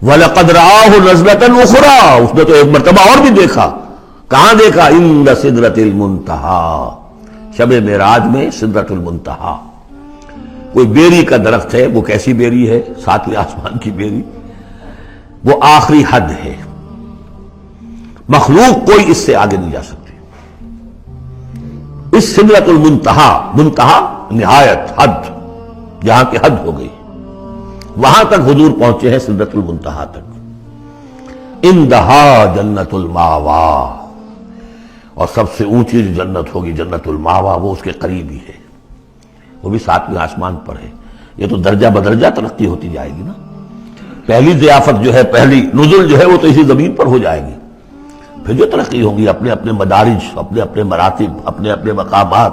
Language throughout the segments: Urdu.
وَلَقَدْ رَآهُ نَزْلَةً أُخْرَىٰ، اس نے تو ایک مرتبہ اور بھی دیکھا. کہاں دیکھا؟ عند سدرۃ المنتہا، شب معراج میں سدرۃ المنتہا. کوئی بیری کا درخت ہے، وہ کیسی بیری ہے؟ ساتویں آسمان کی بیری. وہ آخری حد ہے، مخلوق کوئی اس سے آگے نہیں جا سکتی. اس سدرۃ المنتہا، منتہا نہایت، حد، جہاں کی حد ہو گئی، وہاں تک حضور پہنچے ہیں، سدرۃ المنتہا تک. اندہا جنت الماوا، اور سب سے اونچی جو جنت ہوگی جنت الماوا، وہ اس کے قریب ہی ہے، وہ بھی ساتویں آسمان پر ہے. یہ تو درجہ بدرجہ ترقی ہوتی جائے گی نا. پہلی ضیافت جو ہے، پہلی نزل جو ہے، وہ تو اسی زمین پر ہو جائے گی. پھر جو ترقی ہوگی، اپنے اپنے مدارج، اپنے اپنے مراتب، اپنے اپنے مقامات،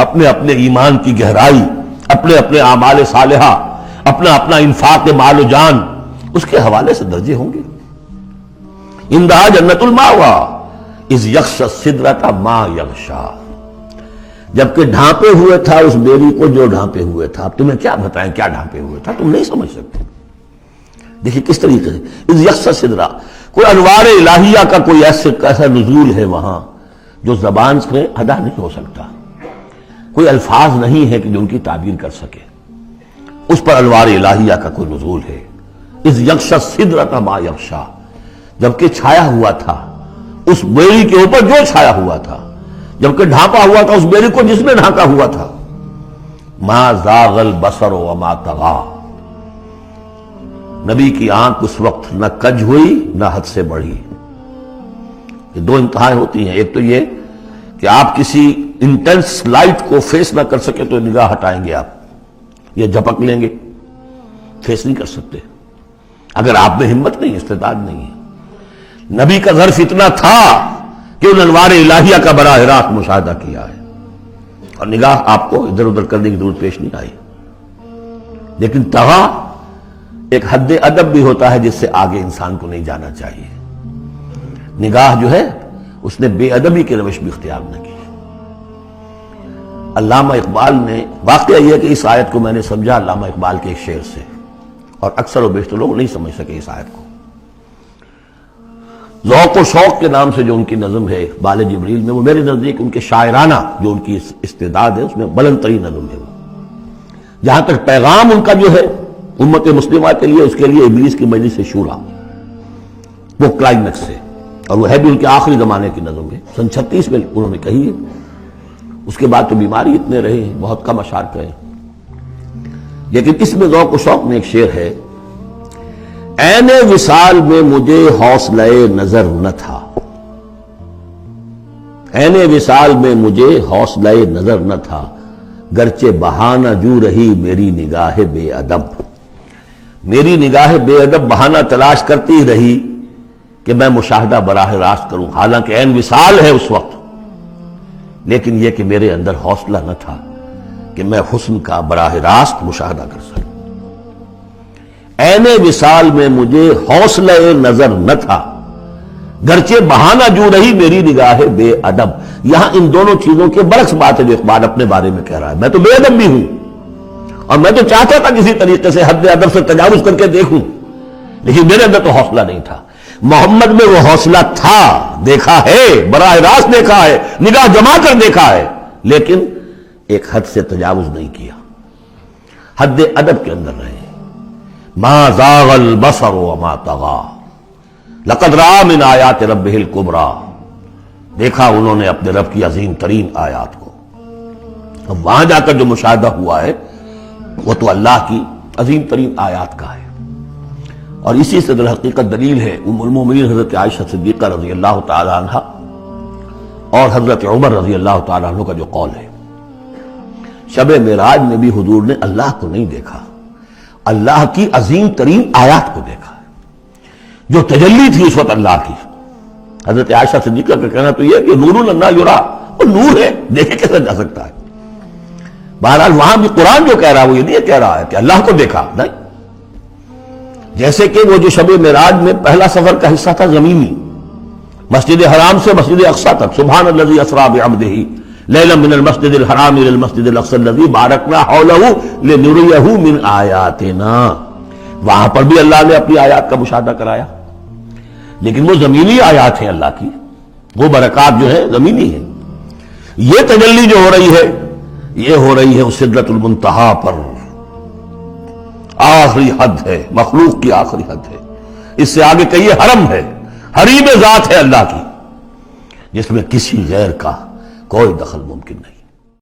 اپنے اپنے ایمان کی گہرائی، اپنے اپنے اعمال صالحہ، اپنا اپنا انفاق مال و جان، اس کے حوالے سے درجے ہوں گے. اندہا جنت الماوا اذ یغشی السدرۃ ما یغشی، جبکہ ڈھانپے ہوئے تھا اس بیری کو جو ڈھانپے ہوئے تھا. اب تمہیں کیا بتائیں کیا ڈھانپے ہوئے تھا، تم نہیں سمجھ سکتے. دیکھیں کس طریقے سے اذ یغشی السدرہ، کوئی انوار الہیہ کا کوئی ایسا نزول ہے وہاں جو زبان سے ادا نہیں ہو سکتا. کوئی الفاظ نہیں ہے کہ جو ان کی تعبیر کر سکے. اس پر انوار الہیہ کا کوئی نزول ہے. اذ یغشی السدرۃ ما یغشی، جبکہ چھایا ہوا تھا اس بیری کے اوپر جو چھایا ہوا تھا، جبکہ ڈھانپا ہوا تھا اس بیری کو جس نے ڈھانپا ہوا تھا. ما زاغ البصر وما طغی، نبی کی آنکھ اس وقت نہ کج ہوئی نہ حد سے بڑھی. یہ دو انتہائیں ہوتی ہیں. ایک تو یہ کہ آپ کسی انٹینس لائٹ کو فیس نہ کر سکے تو نگاہ ہٹائیں گے، آپ یہ جھپک لیں گے، فیس نہیں کر سکتے اگر آپ میں ہمت نہیں، استعداد نہیں ہے. نبی کا ظرف اتنا تھا کہ ان انوار الہیہ کا براہ راست مشاہدہ کیا ہے، اور نگاہ آپ کو ادھر ادھر کرنے کی ضرورت پیش نہیں آئی. لیکن طغا ایک حد ادب بھی ہوتا ہے جس سے آگے انسان کو نہیں جانا چاہیے. نگاہ جو ہے اس نے بے ادبی کی روش بھی اختیار نہ کی. علامہ اقبال نے، واقعہ یہ ہے کہ اس آیت کو میں نے سمجھا علامہ اقبال کے ایک شعر سے، اور اکثر و بیشتر لوگ نہیں سمجھ سکے اس آیت کو. ذوق و شوق کے نام سے جو ان کی نظم ہے بال جبریل میں، وہ میرے نزدیک ان کے شاعرانہ جو ان کی استعداد ہے اس میں بلند ترین نظم ہے. وہ جہاں تک پیغام ان کا جو ہے امت مسلمہ کے لیے، اس کے لیے ابلیس کی مجلس شورا، وہ کلائمیکس ہے، اور وہ ہے بھی ان کے آخری زمانے کی نظم ہے. سن 36 میں انہوں نے کہی ہے. اس کے بعد تو بیماری اتنے رہے ہیں، بہت کم اشعار کہے. لیکن اس میں ذوق و شوق میں ایک شعر ہے: عین وصال میں مجھے حوصلہ نظر نہ تھا، عین وصال میں مجھے حوصلہ نظر نہ تھا، گرچہ بہانہ جو رہی میری نگاہ بے ادب. میری نگاہ بے ادب بہانہ تلاش کرتی رہی کہ میں مشاہدہ براہ راست کروں، حالانکہ عین وصال ہے اس وقت، لیکن یہ کہ میرے اندر حوصلہ نہ تھا کہ میں حسن کا براہ راست مشاہدہ کر سکوں. عین وصال میں مجھے حوصلہ نظر نہ تھا، گرچہ بہانہ جو رہی میری نگاہ بے ادب. یہاں ان دونوں چیزوں کے برعکس بات ہے جو اقبال اپنے بارے میں کہہ رہا ہے. میں تو بے ادب بھی ہوں، اور میں تو چاہتا تھا کسی طریقے سے حد ادب سے تجاوز کر کے دیکھوں، لیکن میرے اندر تو حوصلہ نہیں تھا. محمد میں وہ حوصلہ تھا، دیکھا ہے، براہ راست دیکھا ہے، نگاہ جما کر دیکھا ہے، لیکن ایک حد سے تجاوز نہیں کیا، حد ادب کے اندر رہے. ما زاغ البصر وما طغى لقد رأى من آیات ربہ الکبریٰ، دیکھا انہوں نے اپنے رب کی عظیم ترین آیات کو. اب وہاں جا کر جو مشاہدہ ہوا ہے وہ تو اللہ کی عظیم ترین آیات کا ہے. اور اسی سے در حقیقت دلیل ہے ام المومنین حضرت عائشہ صدیقہ رضی اللہ تعالی عنہ اور حضرت عمر رضی اللہ تعالی عنہ کا جو قول ہے. شب معراج میں بھی حضور نے اللہ کو نہیں دیکھا، اللہ کی عظیم ترین آیات کو دیکھا جو تجلی تھی اس وقت اللہ کی. حضرت عائشہ صدیقہ کا کہنا تو یہ ہے کہ نور لا یرا، وہ نور ہے، دیکھے کیسے جا سکتا ہے. بہرحال وہاں بھی قرآن جو کہہ رہا ہے وہ یہ نہیں کہہ رہا ہے کہ اللہ کو دیکھا، نہیں. جیسے کہ وہ جو شب معراج میں پہلا سفر کا حصہ تھا زمینی، مسجد حرام سے مسجد اقصی تک، سبحان الذی اسریٰ بعبدہ لیلا من المسجد الحرام الى المسجد الاقصی الذی بارکنا حولہ لنریہ من آیاتنا. وہاں پر بھی اللہ نے اپنی آیات کا مشاہدہ کرایا، لیکن وہ زمینی آیات ہیں اللہ کی، وہ برکات جو ہے زمینی ہے۔ یہ تجلی جو ہو رہی ہے یہ ہو رہی ہے اس سدرۃ المنتہا پر، آخری حد ہے، مخلوق کی آخری حد ہے۔ اس سے آگے کہیے حرم ہے، حریم ذات ہے اللہ کی، جس میں کسی غیر کا کوئی دخل ممکن نہیں۔